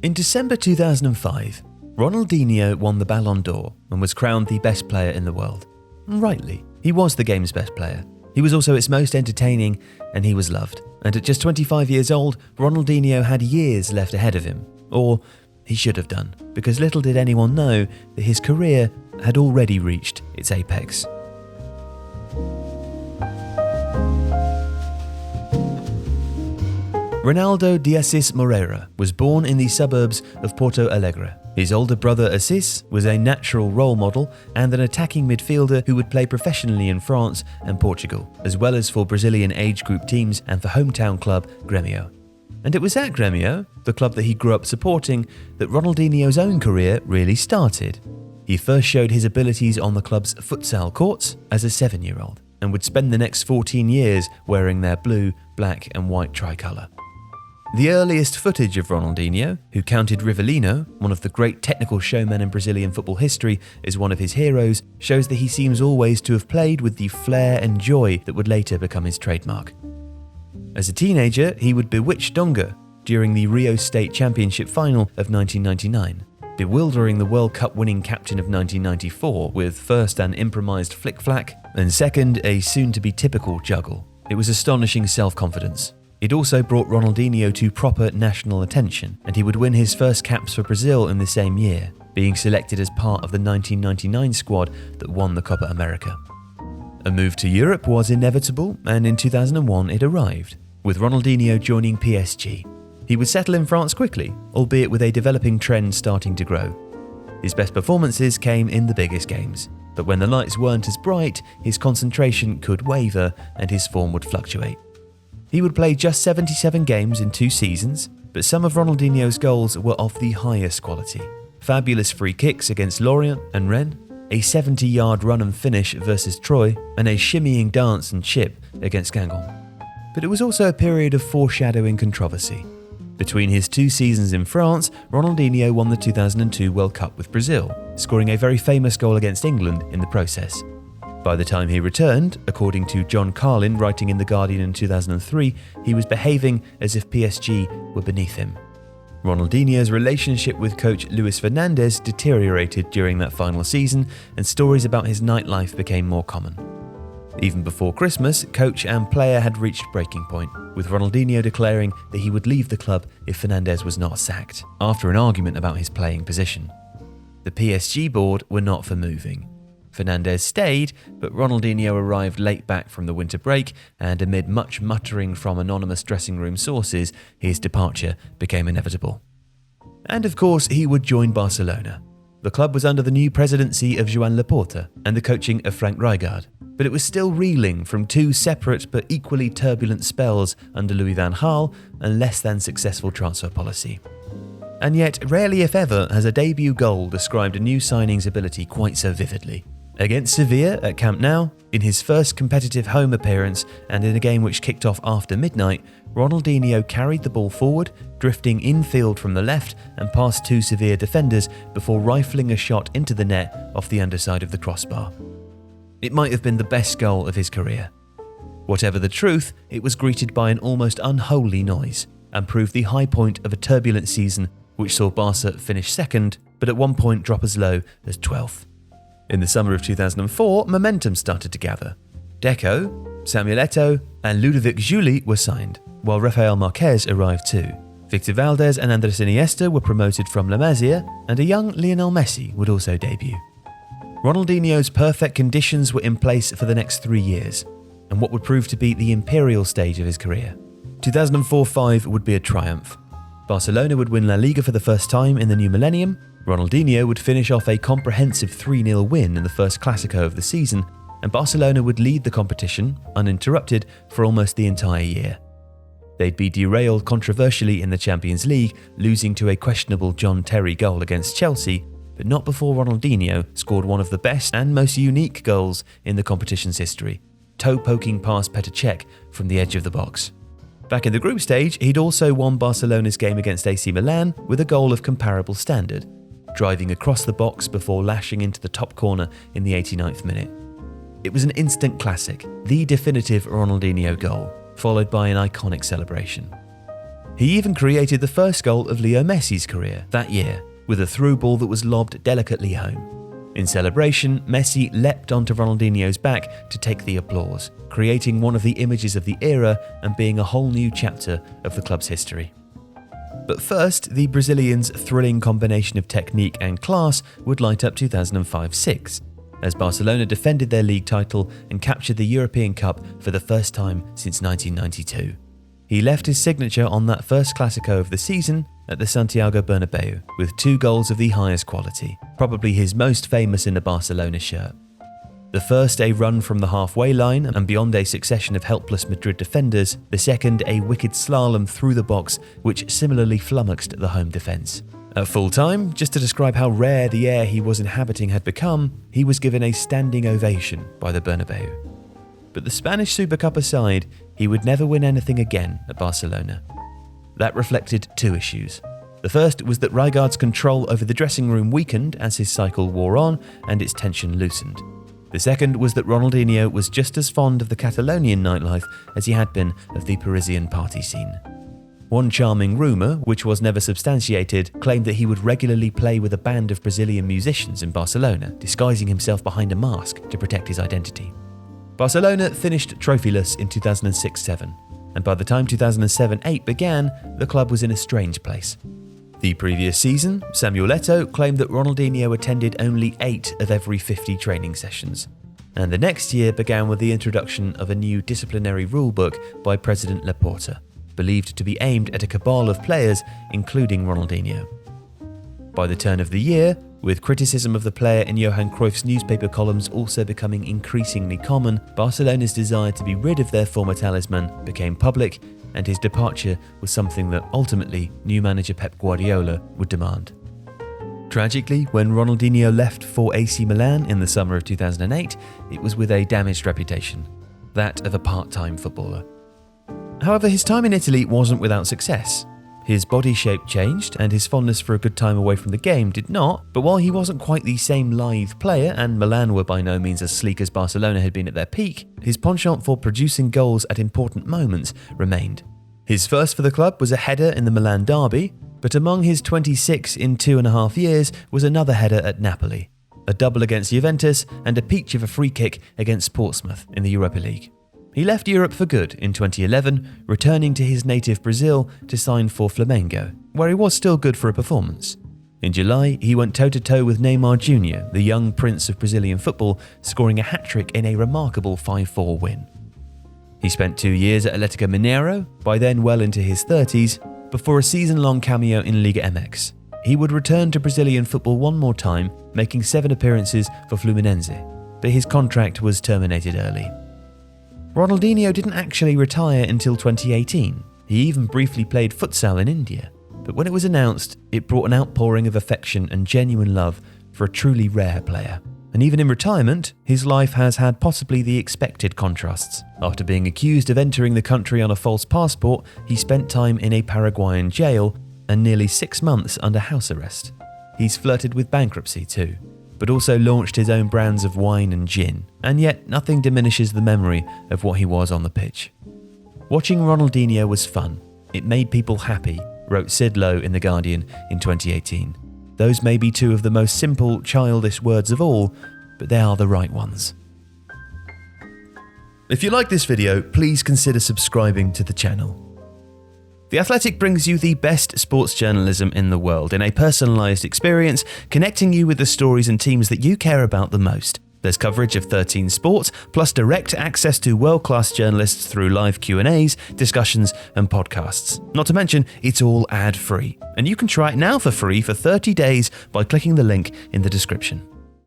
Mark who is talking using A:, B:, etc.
A: In December 2005, Ronaldinho won the Ballon d'Or and was crowned the best player in the world. Rightly, he was the game's best player. He was also its most entertaining, and he was loved. And at just 25 years old, Ronaldinho had years left ahead of him. Or he should have done, because little did anyone know that his career had already reached its apex. Ronaldo de Assis Moreira was born in the suburbs of Porto Alegre. His older brother Assis was a natural role model and an attacking midfielder who would play professionally in France and Portugal, as well as for Brazilian age group teams and for hometown club Gremio. And it was at Gremio, the club that he grew up supporting, that Ronaldinho's own career really started. He first showed his abilities on the club's futsal courts as a 7-year-old and would spend the next 14 years wearing their blue, black and white tricolour. The earliest footage of Ronaldinho, who counted Rivellino, one of the great technical showmen in Brazilian football history, as one of his heroes, shows that he seems always to have played with the flair and joy that would later become his trademark. As a teenager, he would bewitch Dunga during the Rio State Championship final of 1999, bewildering the World Cup winning captain of 1994 with first an improvised flick-flack and second a soon-to-be typical juggle. It was astonishing self-confidence. It also brought Ronaldinho to proper national attention, and he would win his first caps for Brazil in the same year, being selected as part of the 1999 squad that won the Copa America. A move to Europe was inevitable, and in 2001 it arrived, with Ronaldinho joining PSG. He would settle in France quickly, albeit with a developing trend starting to grow. His best performances came in the biggest games, but when the lights weren't as bright, his concentration could waver and his form would fluctuate. He would play just 77 games in 2 seasons, but some of Ronaldinho's goals were of the highest quality. Fabulous free kicks against Lorient and Rennes, a 70-yard run and finish versus Troyes, and a shimmying dance and chip against Guingamp. But it was also a period of foreshadowing controversy. Between his 2 seasons in France, Ronaldinho won the 2002 World Cup with Brazil, scoring a very famous goal against England in the process. By the time he returned, according to John Carlin writing in The Guardian in 2003, he was behaving as if PSG were beneath him. Ronaldinho's relationship with coach Luis Fernandes deteriorated during that final season, and stories about his nightlife became more common. Even before Christmas, coach and player had reached breaking point, with Ronaldinho declaring that he would leave the club if Fernandes was not sacked, after an argument about his playing position. The PSG board were not for moving. Fernandes stayed, but Ronaldinho arrived late back from the winter break, and amid much muttering from anonymous dressing room sources, his departure became inevitable. And of course, he would join Barcelona. The club was under the new presidency of Joan Laporta and the coaching of Frank Rijkaard, but it was still reeling from 2 separate but equally turbulent spells under Louis van Gaal and less than successful transfer policy. And yet, rarely if ever has a debut goal described a new signing's ability quite so vividly. Against Sevilla at Camp Nou, in his first competitive home appearance and in a game which kicked off after midnight, Ronaldinho carried the ball forward, drifting infield from the left and past 2 Sevilla defenders before rifling a shot into the net off the underside of the crossbar. It might have been the best goal of his career. Whatever the truth, it was greeted by an almost unholy noise and proved the high point of a turbulent season which saw Barca finish second, but at one point drop as low as 12th. In the summer of 2004, momentum started to gather. Deco, Samuel Eto'o and Ludovic Giuly were signed, while Rafael Marquez arrived too. Victor Valdez and Andres Iniesta were promoted from La Masia, and a young Lionel Messi would also debut. Ronaldinho's perfect conditions were in place for the next 3 years, and what would prove to be the imperial stage of his career. 2004-05 would be a triumph. Barcelona would win La Liga for the first time in the new millennium. Ronaldinho would finish off a comprehensive 3-0 win in the first Clásico of the season, and Barcelona would lead the competition, uninterrupted, for almost the entire year. They'd be derailed controversially in the Champions League, losing to a questionable John Terry goal against Chelsea, but not before Ronaldinho scored one of the best and most unique goals in the competition's history, toe-poking past Petr Cech from the edge of the box. Back in the group stage, he'd also won Barcelona's game against AC Milan with a goal of comparable standard, driving across the box before lashing into the top corner in the 89th minute. It was an instant classic, the definitive Ronaldinho goal, followed by an iconic celebration. He even created the first goal of Leo Messi's career that year, with a through ball that was lobbed delicately home. In celebration, Messi leapt onto Ronaldinho's back to take the applause, creating one of the images of the era and being a whole new chapter of the club's history. But first, the Brazilians' thrilling combination of technique and class would light up 2005-06, as Barcelona defended their league title and captured the European Cup for the first time since 1992. He left his signature on that first Clásico of the season at the Santiago Bernabéu, with 2 goals of the highest quality, probably his most famous in a Barcelona shirt. The first a run from the halfway line and beyond a succession of helpless Madrid defenders, the second a wicked slalom through the box which similarly flummoxed the home defence. At full time, just to describe how rare the air he was inhabiting had become, he was given a standing ovation by the Bernabéu. But the Spanish Super Cup aside, he would never win anything again at Barcelona. That reflected 2 issues. The first was that Rijkaard's control over the dressing room weakened as his cycle wore on and its tension loosened. The second was that Ronaldinho was just as fond of the Catalonian nightlife as he had been of the Parisian party scene. One charming rumour, which was never substantiated, claimed that he would regularly play with a band of Brazilian musicians in Barcelona, disguising himself behind a mask to protect his identity. Barcelona finished trophyless in 2006-07, and by the time 2007-08 began, the club was in a strange place. The previous season, Samuel Eto'o claimed that Ronaldinho attended only 8 of every 50 training sessions, and the next year began with the introduction of a new disciplinary rulebook by President Laporta, believed to be aimed at a cabal of players, including Ronaldinho. By the turn of the year, with criticism of the player in Johan Cruyff's newspaper columns also becoming increasingly common, Barcelona's desire to be rid of their former talisman became public, and his departure was something that ultimately new manager Pep Guardiola would demand. Tragically, when Ronaldinho left for AC Milan in the summer of 2008, it was with a damaged reputation, that of a part-time footballer. However, his time in Italy wasn't without success. His body shape changed, and his fondness for a good time away from the game did not, but while he wasn't quite the same lithe player, and Milan were by no means as sleek as Barcelona had been at their peak, his penchant for producing goals at important moments remained. His first for the club was a header in the Milan derby, but among his 26 in 2.5 years was another header at Napoli, a double against Juventus, and a peach of a free kick against Portsmouth in the Europa League. He left Europe for good in 2011, returning to his native Brazil to sign for Flamengo, where he was still good for a performance. In July, he went toe-to-toe with Neymar Jr., the young prince of Brazilian football, scoring a hat-trick in a remarkable 5-4 win. He spent 2 years at Atlético Mineiro, by then well into his 30s, before a season-long cameo in Liga MX. He would return to Brazilian football one more time, making 7 appearances for Fluminense, but his contract was terminated early. Ronaldinho didn't actually retire until 2018. He even briefly played futsal in India. But when it was announced, it brought an outpouring of affection and genuine love for a truly rare player. And even in retirement, his life has had possibly the expected contrasts. After being accused of entering the country on a false passport, he spent time in a Paraguayan jail and nearly 6 months under house arrest. He's flirted with bankruptcy too, but also launched his own brands of wine and gin, and yet nothing diminishes the memory of what he was on the pitch. Watching Ronaldinho was fun. It made people happy, wrote Sid Lowe in The Guardian in 2018. Those may be 2 of the most simple, childish words of all, but they are the right ones. If you like this video, please consider subscribing to the channel. The Athletic brings you the best sports journalism in the world in a personalised experience, connecting you with the stories and teams that you care about the most. There's coverage of 13 sports, plus direct access to world-class journalists through live Q&As, discussions and podcasts. Not to mention, it's all ad-free. And you can try it now for free for 30 days by clicking the link in the description.